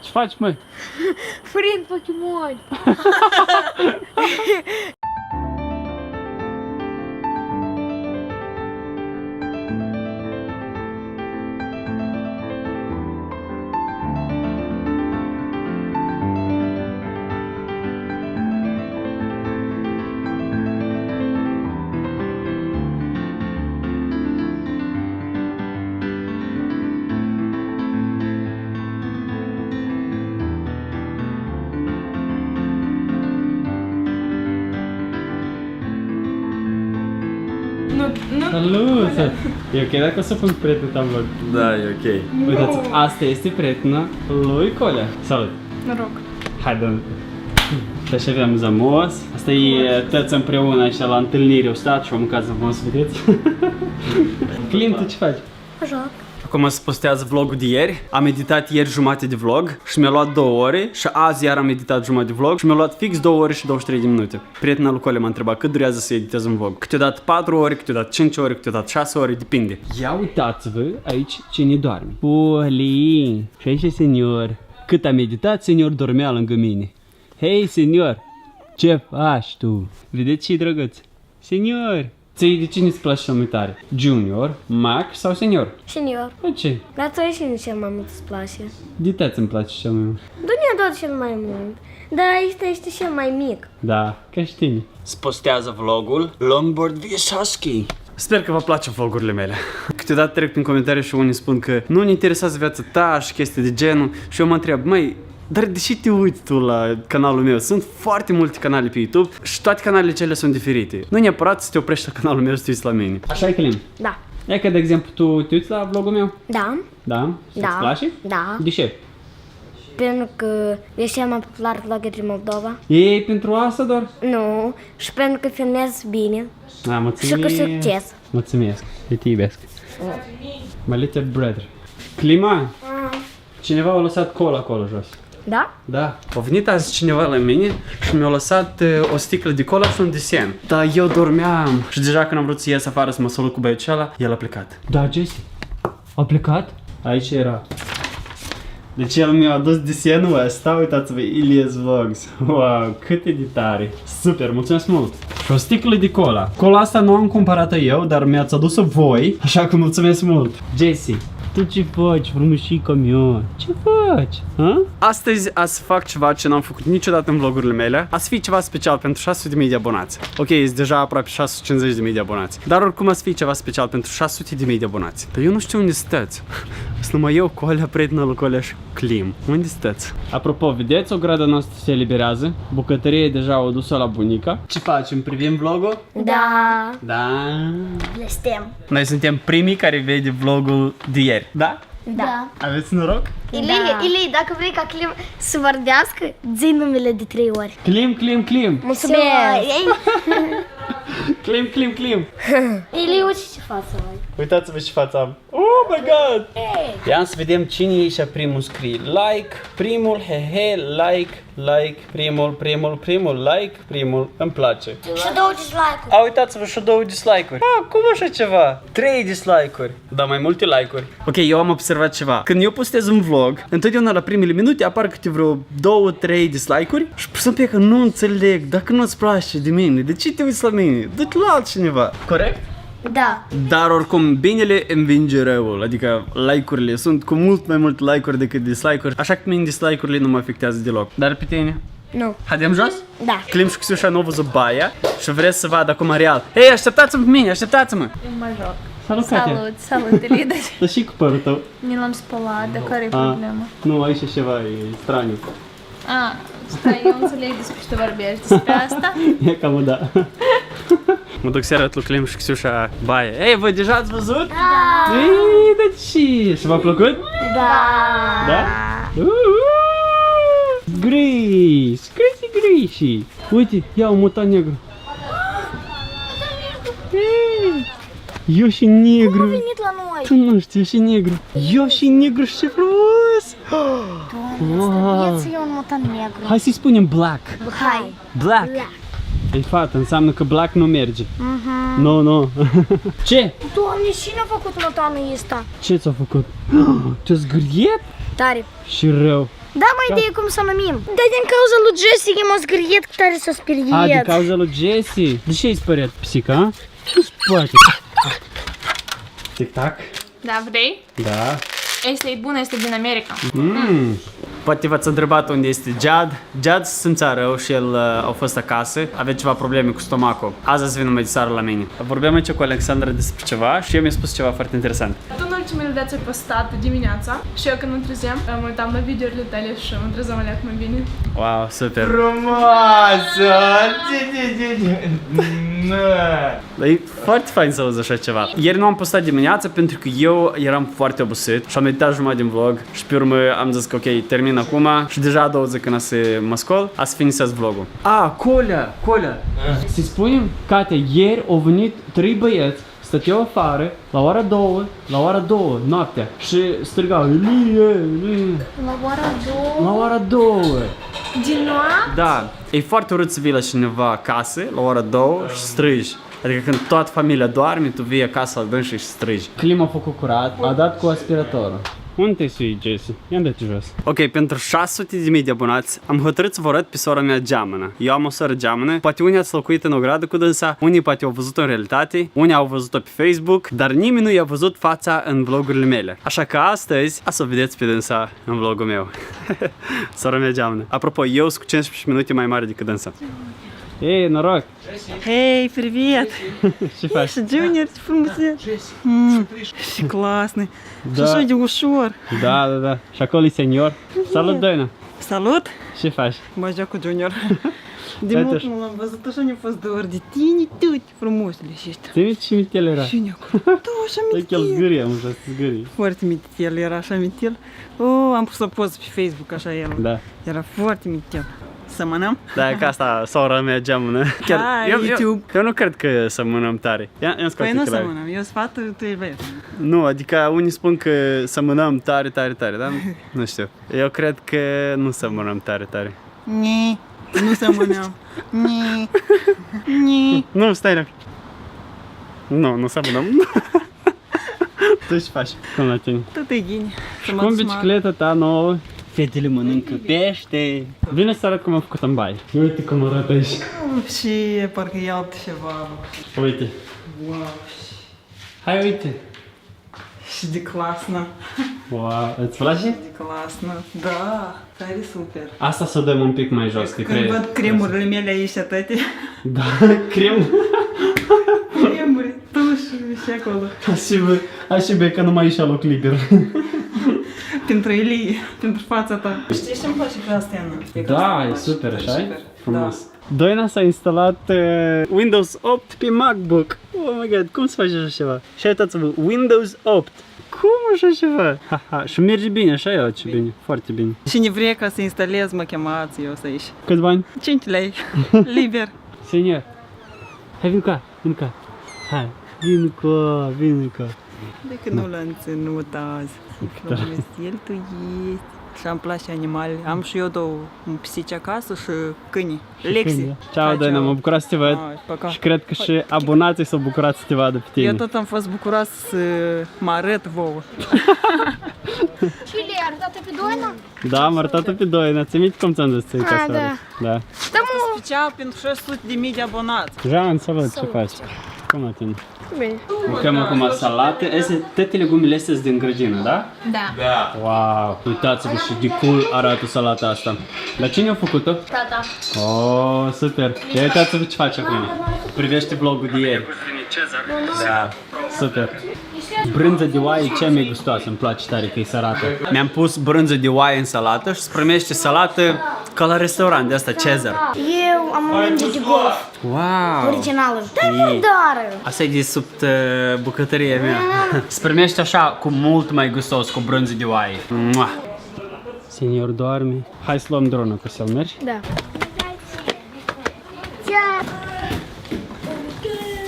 Ce faci, măi? Prind Pokémon. Salut! E ok dacă o să pun prietenul ta vlog? Da, e ok. Uitați, asta este prietena lui Colea. Salut! Noroc. Hai, dă și așa avem zamos. Asta e toți împreună așa la întâlnire au stat și au mâncat zamos, vedeți? Clint, tu ce faci? Joc. Acum se postează vlogul de ieri. Am editat ieri jumate de vlog și mi-a luat 2 ore și azi iar am editat jumătate de vlog și mi-a luat fix 2 ore și 23 de minute. Prietena lui Cole m-a întrebat cât durează să editez un vlog. Câteodată 4 ore, câteodată 5 ore, câteodată 6 ore, depinde. Ia uitați-vă aici cine doarme. Poli! Și aici e senior. Cât am meditat, senior dormea lângă mine. Hei, senior! Ce faci tu? Vedeți ce-i drăguț? Senior! Ție de cine îți place cel mai tare? Junior, Mac sau senior? Senior. De ce? Dar tu și cel mai mult îți place. De tăți îmi place cel mai mult. Dunia tot cel mai mult. Dar aici ești cel mai mic. Da, ca și tine. Se postează vlogul Longboard vs Husky. Sper că vă place vlogurile mele. Câteodată trec prin comentarii și unii spun că nu-ne interesează viața ta și chestii de genul și eu mă întreb, măi, dar de ce te uiți tu la canalul meu? Sunt foarte multe canale pe YouTube și toate canalele cele sunt diferite. Nu neapărat să te oprești la canalul meu să te uiți la mine. Așa e, Călim. Da. E că, de exemplu, tu te uiți la vlogul meu? Da. Da? Și Da. îți place? Da. De ce? Pentru că ești cel mai popular vlogger din Moldova. Ei pentru asta doar? Nu. Și pentru că filmezi bine. Da, mulțumesc. Și cu succes. Mulțumesc. Eu te iubesc. My little brother. Clima, cineva a lăsat cola acolo jos. Da? Da. A venit azi cineva la mine și mi-a lăsat o sticlă de cola și un desen. Dar eu dormeam și deja când am vrut să ies afară să mă salut cu băiețeala, el a plecat. Da, Jesse. A plecat? Aici era. Deci el mi-a adus desenul ăsta, uitați-vă, Ilias Vlogs. Wow, cât e de tare. Super, mulțumesc mult. Și o sticlă de cola. Cola asta nu am cumpărat-o eu, dar mi-ați adus-o voi, așa că mulțumesc mult. Jesse, tu ce faci, frumușica mea? Ce faci? Ha? Astăzi a să fac ceva ce n-am făcut niciodată în vlogurile mele. A să fie ceva special pentru 600.000 de abonați. Ok, sunt deja aproape 650.000 de abonați. Dar oricum a să fie ceva special pentru 600.000 de abonați. Dar eu nu știu unde stăți. Sunt numai eu, Colea, prietena lui Colea și Clim. Unde stăți? Apropo, vedeți, o grada noastră se eliberează. Bucătărie deja au dus-o la bunica. Ce facem? Privim vlogul? Da. Da. Blestem. Noi suntem primii care vede vlogul de ieri. Da? Da. Aveți noroc? Ili, dacă vrei ca Clim să vorbească, zi numele de 3 ori. Clim, Clim, Clim. Mulțumesc. Clim, Clim, Clim. Ili, uite ce față ai. Uitați-vă ce față am. Oh my god! Ia să vedem cine e și primul scrie like, primul, he, like, primul, like, primul, îmi place. Și 2 dislike-uri. A, uitați-vă și 2 dislike-uri. Cum așa ceva? 3 dislike-uri. Da, mai multe like-uri. Ok, eu am observat ceva. Când eu postez un vlog, întotdeauna la primele minute apar câte vreo 2-3 dislike-uri și să că nu înțeleg, dacă nu-ți place de mine, de ce te uiți la mine? Du-te la altcineva. Corect? Da. Dar oricum, binele învinge răul, adică like-urile sunt cu mult mai mult like-uri decât dislike-uri, așa că mine dislike-urile nu mă afectează deloc. Dar pe tine? Nu. Haidem jos? Da. Clim și Xuxa nu au văzut baia și vreți să vadă acum real. Hei, așteptați-mă pe mine, așteptați-mă! Eu mă joc. Salut, Katia. Salut, Elida. Dar și cu părul tău? Mi l-am spălat, dar care e problema? Nu, aici e ceva, e straniu. Stai, eu înțeleg despre ce tu vorbești, despre asta? E cam da. Mă duc seara lui Clim și Xuxa baia. Ei, voi deja ați văzut? Da. Ei, de ce? Și v-a plăcut? Da. Da? Gris! Grisi! Uite, ia un mutant negru. Eu și negru. A venit la noi. Tu nu știu, eu și negru. Eu și negru, și ce frumos! Doamne, să eu un mutant negru. Hai să-i spunem black. Hai. Black. Ei, fată, înseamnă că black nu merge. Nu, nu. Ce? Doamne, cine a făcut mutanul ăsta? Ce ți-a făcut? Ce-a zgâriet? Tare. Și rău. Da, mai idee cum să o numim. Da, din cauza lui Jesse m-a zgâriet că tare s-a speriet. A, din cauza lui Jesse. De ce ai speriat pisica, a? Ce spate? Tic-tac? Da, vrei? Da. Este bună, este din America. Poate v-ați întrebat unde este Jad. Jad se simțea rău și el a fost acasă. Avea ceva probleme cu stomacul. Azi ați venit mai de seară la mine. Vorbeam aici cu Alexandra despre ceva și eu mi-a spus ceva foarte interesant. Tu în ultimele dată ai postat dimineața și eu când mă trezeam, mă uitam la videourile tale și mă trezeam alea cum e bine. Wow, super. Frumoasă! Dar e foarte fain să auzi așa ceva. Ieri nu am postat dimineața pentru că eu eram foarte obosit și am editat jumătate din vlog și pe urmă am zis că ok, termin acum și deja a doua zi când să mă scol, a să finisez vlogul. Coля! Să spunem, Katia, ieri au venit 3 băieți, stăteau afară, la ora 2, noaptea și strigau Elie. La ora 2. La ora 2. Din noapte? Da, e foarte urât să vii la cineva acasă la ora 2 și strigi. Adică când toată familia doarme, tu vii acasă la dânsă și strigi. Clima a făcut curat, a dat cu aspiratorul. Unde te sui, Jesse? Ia dă-te jos. Ok, pentru 600.000 de abonați am hotărât să vă arăt pe sora mea geamănă. Eu am o soră geamănă, poate unii ați locuit în o gradă cu dânsa, unii poate au văzut-o în realitate, unii au văzut-o pe Facebook, dar nimeni nu i-a văzut fața în vlogurile mele. Așa că astăzi o să o vedeți pe dânsa în vlogul meu. Sora mea geamănă. Apropo, eu sunt cu 15 minute mai mare decât dânsa. Ei, noroc! Эй, привет! Ce faci? Что, Джуниор, ты классный. Da. Что, Дюшор? Da. Și acolo e senior. Salut, Doina! Salut! Ce faci? Băjea cu Junior. De Uite mult așa. nu l-am văzut, așa ne-a fost dor de tine, tu, frumos ești. Ți-mi ce mitel era? Junior, tu, așa Uite că el mitel. zgârie, am să zgârie. Foarte mitel, era așa mitel. Oh, am pus o poză pe Facebook, așa el. Da. Era foarte mitel. Sămănăm? Da, că asta sora mea geamănă. Hai, YouTube. Eu nu cred că sămânăm tare. Ia scoate Păi nu ochelari. sămănăm, eu sunt fată, tu ești băiat. Nu, adică unii spun că sămânăm tare, dar nu știu. Eu cred că nu sămânăm tare. Ni, nu sămănăm. Ni. Nu, stai la... Nu sămânăm. Tu ce faci? Cum la tine? Tot e ghini. Să mă Cum duc bicicleta ta nouă? Fetele mănâncă pește. Vine să arăt cum am făcut în baie. Uite cum arată aici. Și parcă e altceva. Uite. Wow. Hai, uite. Și de clasnă. Wow, îți place? De clasnă. Da, tare super. Asta să o dăm un pic mai jos, că Când văd cremurile mele aici atâtea. Da, crem. Cremuri, tușuri și acolo. Așa bine că nu mai ieși loc liber. Pentru Elie, pentru fața ta. Știi ce-mi place pe asta, Ana? Da, e super, așa Super, frumos. Doina s-a instalat Windows 8 pe MacBook. Oh my god, cum să faci așa ceva? Și uitați-vă, Windows 8. Cum așa ceva? Haha, și merge bine, așa e ce bine, foarte bine. Da. Cine vrea ca să instalez, mă chemați, eu să aici. Câți bani? 5 lei, liber. Senior. Hai, vin ca. Hai, vin ca. De că nu l-am ținut azi. Frumos, el tu ești. Și îmi place animale. Am și eu două, un pisici acasă și câini. Lexi. Ciao, Doina, m-am bucurat să te văd. Hai, poca. Și cred că și abonații s-au bucurat să te vadă pe tine. Eu tot am fost bucuros să mă arăt vouă. Și le-ai arătat pe Doina? Da, am arătat-o pe Doina. Ți-mi minte cum ți-am zis să-i ca Ah, să da. arăt? Da. Da, mă. Special pentru 600.000 de abonați. Jean, salut, ce faci? Cum la tine? Bine. Mâncăm acum salate. Toate legumile astea sunt din grădină, da? Da. Wow, uitați-vă și de cool arată salata asta. Dar cine a făcut-o? Tata. Oh, super. Ia uitați-vă ce face acum. Privește vlogul de ieri. Da, super. Brânză de oaie e cea mai gustoasă, îmi place tare că e sărată. Mi-am pus brânză de oaie în salată și se primește salată ca la restaurant de asta, Cezar. Eu am un minge de golf. Wow! Originală. Dar mărdară. Asta e de sub bucătăria mea. Se primește așa cu mult mai gustos, cu brânză de oaie. Mua! Senior doarme. Hai să luăm dronul cu să mergi. Da. Ția.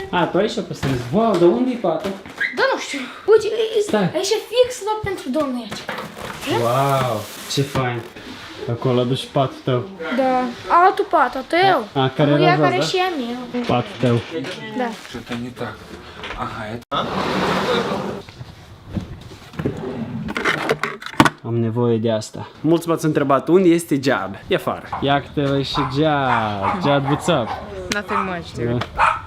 A, tu aici o păstrezi. Wow, dar unde e patul? Da, nu știu. Uite, Stai. aici e fix loc pentru domnul aici. Wow, ce fain. Acolo aduci patul tău. Da. Altul pat, a tău. A, care Nu era e jos, care da? și e a meu. Patul tău. Da. Что-то не так. Ага, это... Am nevoie de asta. Mulți m-ați întrebat unde este Jad. E afară. Iată și Jad. Jad, what's up? Nothing much, dude.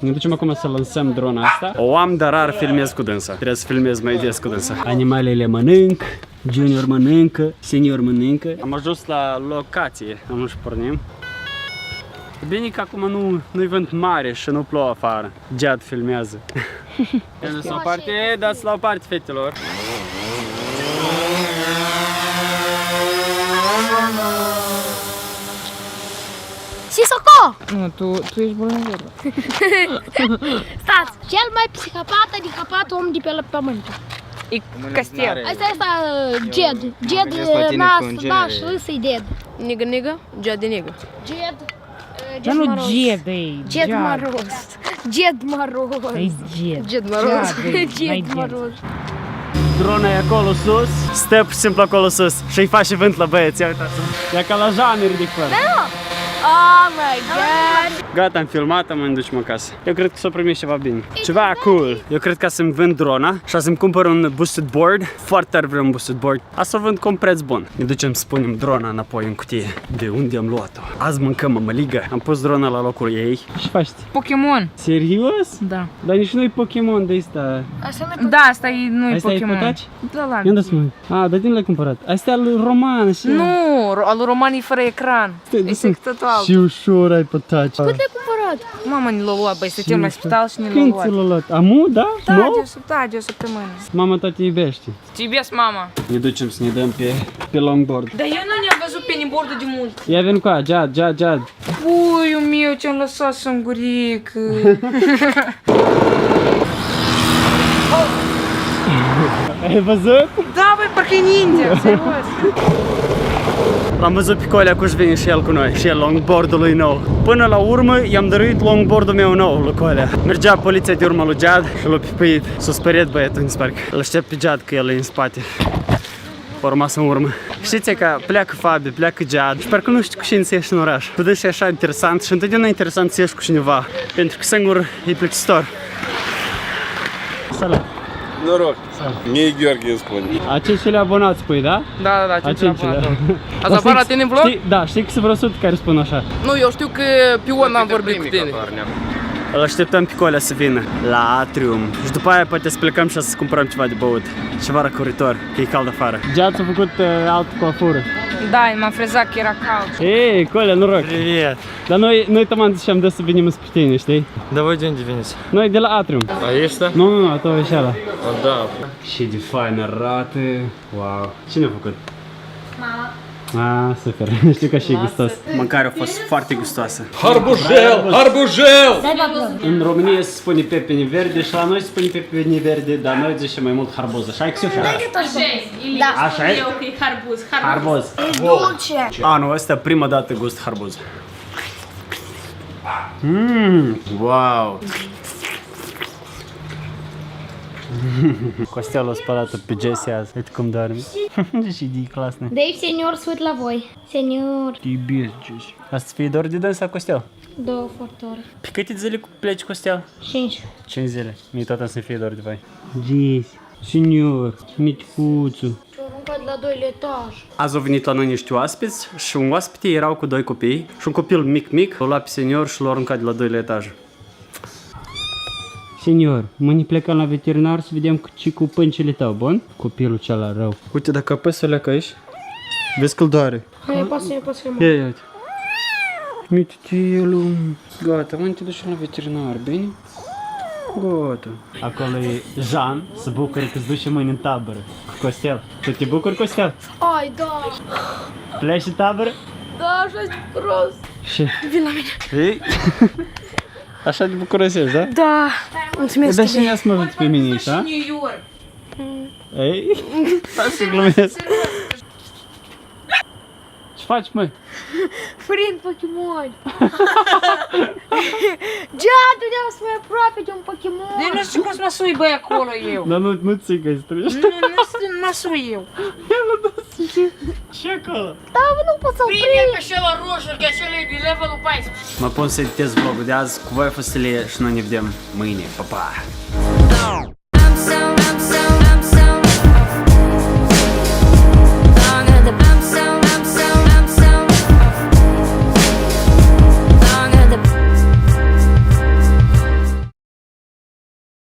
Ne ducem acum să lansăm drona asta. O am, dar rar filmez cu dânsa. Trebuie să filmez mai des cu dânsa. Animalele mănânc, Junior mănâncă, Senior mănâncă. Am ajuns la locație. Am și pornim. E bine că acum nu-i vânt mare și nu plouă afară. Jad filmează. Dați la o parte, dați la o parte, fetelor. Sisoko! Nu, tu ești bolnav. Stați, cel mai psihopat, adică om de pe pământ. E Castel. Asta Jed. Jed, naș, ăsta-i dead. Nigga, Jad nigga. Jed. Dar nu Jed, e Jed Moroz. Jed Moroz. E Jed. Jed Moroz. Jed Moroz. Drona e acolo sus, stă pur și simplu acolo sus și îi face vânt la băieți, ia uitați. E ca la Jean, ridic fără. Oh my god. Gata, am filmat, am mai ducem acasă. Eu cred că s-o primit ceva bine. Ceva cool. Eu cred că să-mi vând drona și să-mi cumpăr un boosted board. Foarte tare vreau un boosted board. Asta o vând cu un preț bun. Ne ducem să punem drona înapoi în cutie. De unde am luat-o? Azi mâncăm mămăligă. Am pus drona la locul ei. Și faci? Pokémon. Serios? Da. Dar nici nu-i Pokémon de ăsta. Da, asta e, nu e Asta e Pokémon. potaci? Da, la. Ia dați mă. Ah, dar din l-ai cumpărat? Asta e al roman și... Nu, al Roman e fără ecran. E sectotul alb. Și ușor ai potaci. Cât le-ai cumpărat? Mama ne l-a luat, băi, stăteam la spital și ne l-a Când luat. ți l-a luat? Amu, da? Da, Nou? de o săptămână. Mama tot te iubește. Te iubesc, mama. Ne ducem să ne dăm pe longboard. Dar eu nu ne-am văzut pe nibordul de mult. Ia vin cu aia, Jad. Puiul meu, ce-am lăsat să-mi gurică. Ai văzut? Da, băi, parcă e ninja, serios. L-am văzut pe Colea cum vine și el cu noi, și el longboardul lui nou. Până la urmă i-am dăruit longboardul meu nou lui Colea. Mergea poliția de urmă lui Jad și l-a pipăit. S-a speriat băiatul în spate. Îl aștept pe Jad că el e în spate. A rămas în urmă. Știți că pleacă Fabi, pleacă Jad și parcă nu știu cu cine să ieși în oraș. Tu deci e așa interesant și întotdeauna e interesant să ieși cu cineva, pentru că singur e plictisitor. Salut! Noroc. Mie Gheorghe îmi spune. A 5-lea abonat spui, da? Da, A 5-lea. Ați apărat la tine în vlog? Da, știi că sunt vreo 100 care spun așa. Nu, eu știu că pe on am vorbit cu tine. Îl așteptăm pe Colea să vină la Atrium și după aia poate să plecăm și să cumpărăm ceva de băut. Ceva răcoritor, că e cald afară. Jad a făcut altă coafură. Da, m-am frezat că era cald. Ei, Colea, noroc! Привет! Dar noi tăman ziceam de să venim spre tine, știi? Da voi de unde veniți? Noi de la Atrium. Aici, da? Nu, a tău e și ala. Da. Și de fain arată. Wow! Cine a făcut? Mama. Ah, super. Știu că și e gustos. Mâncarea a fost foarte gustoasă. Harbujel! În România se spune pepene verde și la noi se spune pepene verde, dar noi zicem mai mult harbuz. Așa e, Xiușa? Da. Așa e? Eu că e harbuz. Harbuz. Dulce. Anul ăsta prima dată gust harbuz. Wow! Costel a spălat pe Jessie azi. Uite cum doarme. Și de clasne. Dave, senior, sunt la voi. Senior. Te iubesc, Jessie. Asta să fie doar de dansa, Costel? 2 foarte ore. Pe câte zile pleci, Costel? 5. 5 zile. Mie tot să fie doar de voi. Jessie, senior, miticuțu. Și-o aruncat la 2 etaj. Azi au venit la noi niște oaspeți și un oaspete erau cu 2 copii și un copil mic, l-a luat pe senior și l-a aruncat de la 2 etaj. Senior, mâine plecăm la veterinar să vedem ce cu pâncile tău, bun? Copilul cel rău. Uite, dacă apăs să leacă aici, vezi că-l doare. Hai, pasă. Ia, uite. Mititelul. Gata, mâine te duci la veterinar, bine? Gata. Acolo e Jean, se bucură că se duce mâine în tabără cu Costel. Tu te bucuri, Costel? Ai, da. Pleci în tabără? Da, așa-s bucuros. Și? Vin la mine. Ei? Așa de bucuros ești, da? Da. Mulțumesc. Dar cine să mă văd pe mine aici, da? Ei? Stai să glumesc. Ce faci, măi? Prind Pokémon. Jad, vreau să mai aproape de un Pokémon. Eu nu știu cum să mă sui, băi, acolo eu. Dar nu țică-i strâși. Nu mă sui eu. Ce acolo? Da, nu pot să-l Prinde prind. pe acela roșu, că acela e de levelul 14. Mă pun să editez vlogul de azi. Cu voi a fost Ilie și noi ne vedem mâine. Pa, pa!